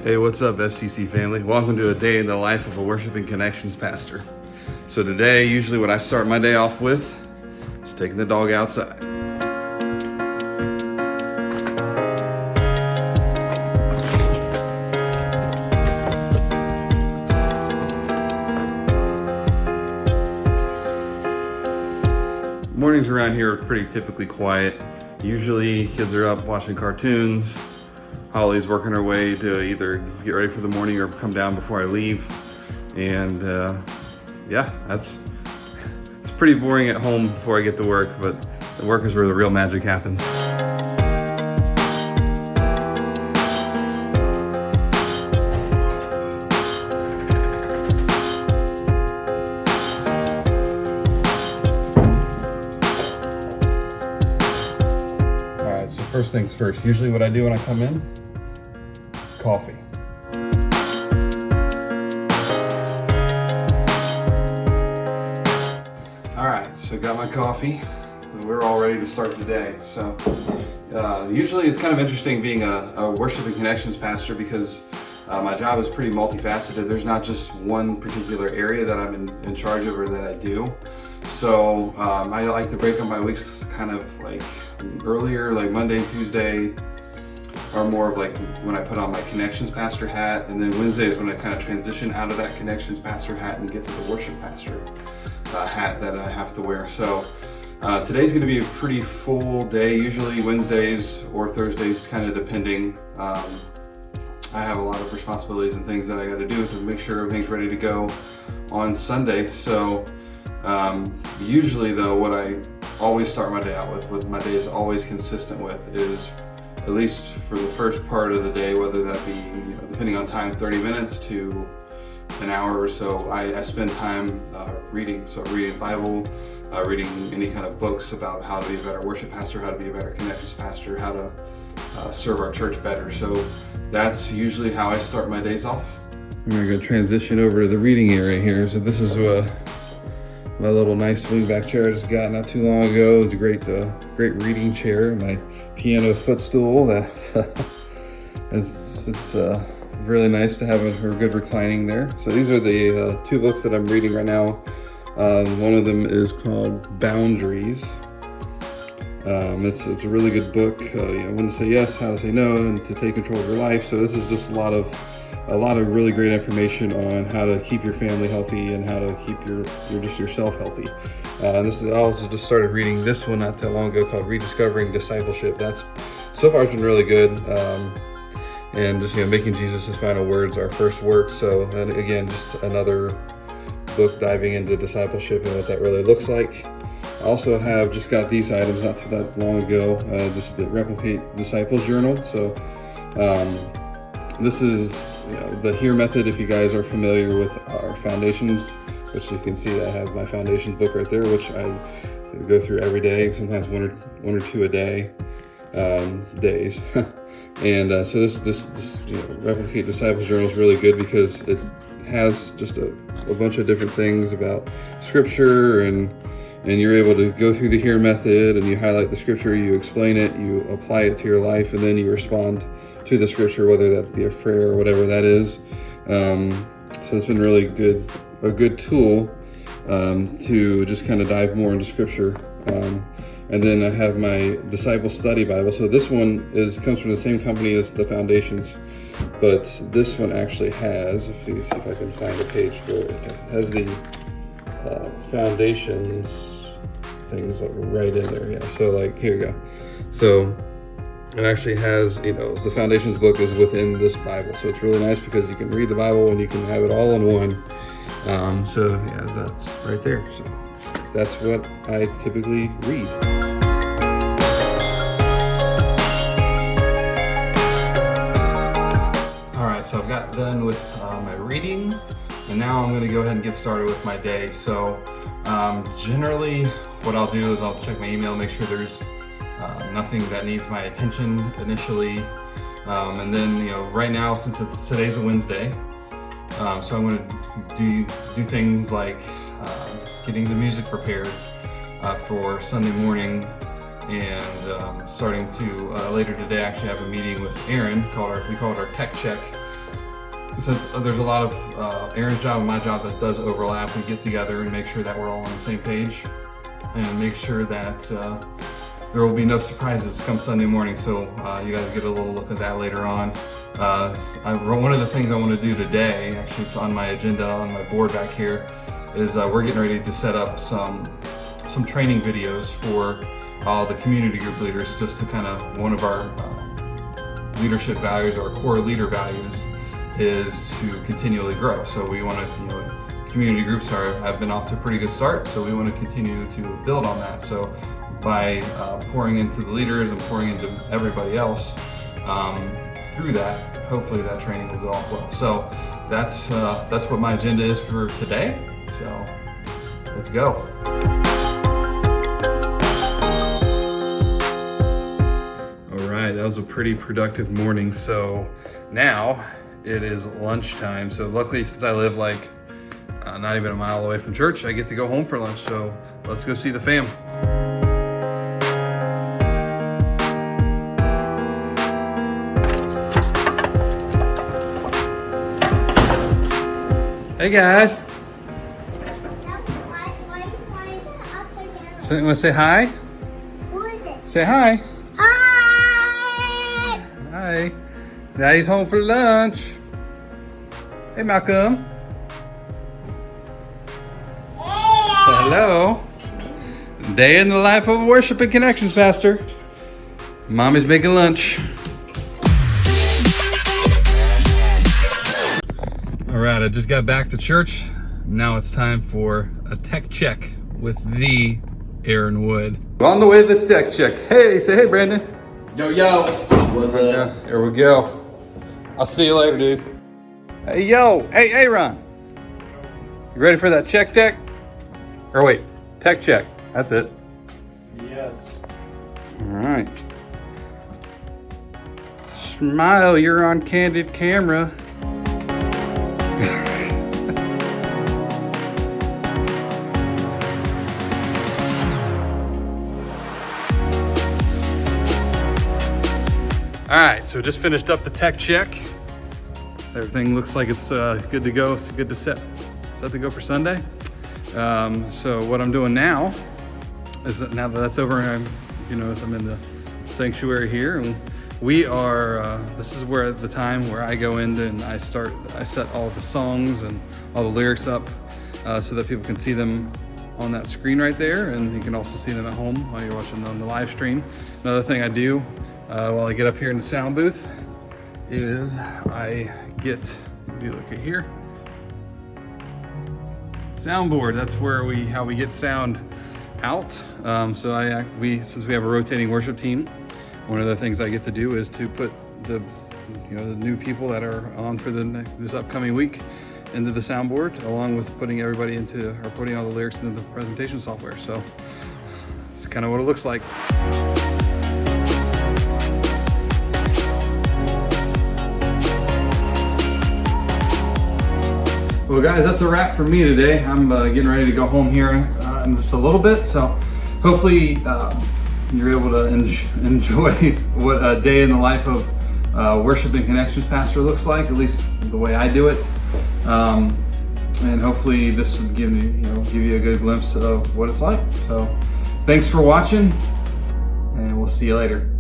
Hey, what's up, FCC family? Welcome to a day in the life of a Worshiping Connections pastor. So today, usually what I start my day off with is taking the dog outside. Mornings around here are pretty typically quiet. Usually kids are up watching cartoons. Holly's working her way to either get ready for the morning or come down before I leave. And yeah, it's pretty boring at home before I get to work, but the work is where the real magic happens. All right, so first things first, usually what I do when I come in, coffee. All right, so got my coffee and we're all ready to start the day. So usually it's kind of interesting being a Worshiping Connections pastor because my job is pretty multifaceted. There's not just one particular area that I'm in charge of or that I do. So I like to break up my weeks kind of like earlier, like Monday and Tuesday are more of like when I put on my Connections pastor hat, and then Wednesday is when I kind of transition out of that Connections pastor hat and get to the worship pastor hat that I have to wear. So today's going to be a pretty full day. Usually Wednesdays or Thursdays, kind of depending. I have a lot of responsibilities and things that I got to do to make sure everything's ready to go on Sunday. So usually though, what I always start my day out with, what my day is always consistent with, is at least for the first part of the day, whether that be, depending on time, 30 minutes to an hour or so, I spend time reading. So reading the Bible, reading any kind of books about how to be a better worship pastor, how to be a better Connections pastor, how to serve our church better. So that's usually how I start my days off. I'm gonna transition over to the reading area here. So this is my little nice swingback chair I just got not too long ago. It's a great reading chair. My piano footstool. It's really nice to have a good reclining there. So these are the two books that I'm reading right now. One of them is called Boundaries. It's a really good book. When to say yes, how to say no, and to take control of your life. So this is just a lot of really great information on how to keep your family healthy and how to keep yourself healthy. I also just started reading this one not that long ago called Rediscovering Discipleship. That's so far it's been really good. And just making Jesus his final words our first work. So, and again, just another book diving into discipleship and what that really looks like. I also have just got these items not too that long ago. This is the Replicate Disciples Journal. So this is the HEAR method. If you guys are familiar with our foundations, which you can see, I have my foundations book right there, which I go through every day, sometimes one or two a day days. And so this Replicate Disciples Journal is really good because it has just a bunch of different things about scripture, and you're able to go through the HEAR method, and you highlight the scripture, you explain it, you apply it to your life, and then you respond to the scripture, whether that be a prayer or whatever that is. So it's been really a good tool to just kind of dive more into scripture. And then I have my Disciple Study Bible. So this one comes from the same company as the Foundations, but this one actually has, if you see if I can find a page for it, it has the Foundations things like right in there. Yeah, so like here you go. So it actually has, the Foundations book is within this Bible. So it's really nice because you can read the Bible and you can have it all in one. So yeah, that's right there. So that's what I typically read. All right, so I've got done with my reading, and now I'm going to go ahead and get started with my day. So generally what I'll do is I'll check my email, make sure there's nothing that needs my attention initially. And then, right now, since today's a Wednesday, so I'm going to do things like getting the music prepared for Sunday morning, and starting to later today actually have a meeting with Aaron. We call it our tech check, since there's a lot of Aaron's job and my job that does overlap, we get together and make sure that we're all on the same page and make sure that there will be no surprises come Sunday morning. So you guys get a little look at that later on. One of the things I want to do today, actually it's on my agenda on my board back here, is we're getting ready to set up some training videos for all the community group leaders, just to kind of, one of our leadership values, our core leader values, is to continually grow. So we want to, community groups have been off to a pretty good start, so we want to continue to build on that. So by pouring into the leaders and pouring into everybody else through that, hopefully that training will go off well. So that's what my agenda is for today. So let's go. All right, that was a pretty productive morning. So now it is lunchtime. So luckily, since I live like not even a mile away from church, I get to go home for lunch. So let's go see the fam. Hey guys. So you want to say hi? Who is it? Say hi. Hi! Hi. Daddy's home for lunch. Hey Malcolm. Say hello. Day in the life of a worship and connections pastor. Mommy's making lunch. All right, I just got back to church. Now it's time for a tech check with the Aaron Wood. On the way to the tech check. Hey, say hey, Brandon. Yo, yo. What's up? Yeah, here we go. I'll see you later, dude. Hey, yo. Hey, Aaron. You ready for that check tech? Or wait, tech check. That's it. Yes. All right. Smile, you're on candid camera. All right, so just finished up the tech check. Everything looks like it's good to go. It's good to set to go for Sunday. So what I'm doing now is that now that that's over, if you notice, I'm in the sanctuary here, and we are. This is where the time where I go in and I set all the songs and all the lyrics up so that people can see them on that screen right there, and you can also see them at home while you're watching on the live stream. Another thing I do while I get up here in the sound booth is I get, if you look at here, soundboard. That's where how we get sound out. So since we have a rotating worship team, one of the things I get to do is to put the new people that are on for this upcoming week into the soundboard, along with putting everybody putting all the lyrics into the presentation software. So it's kind of what it looks like. Well guys, that's a wrap for me today. I'm getting ready to go home here in just a little bit, so hopefully you're able to enjoy what a day in the life of worship and connections pastor looks like, at least the way I do it. And hopefully this will give you a good glimpse of what it's like. So thanks for watching, and we'll see you later.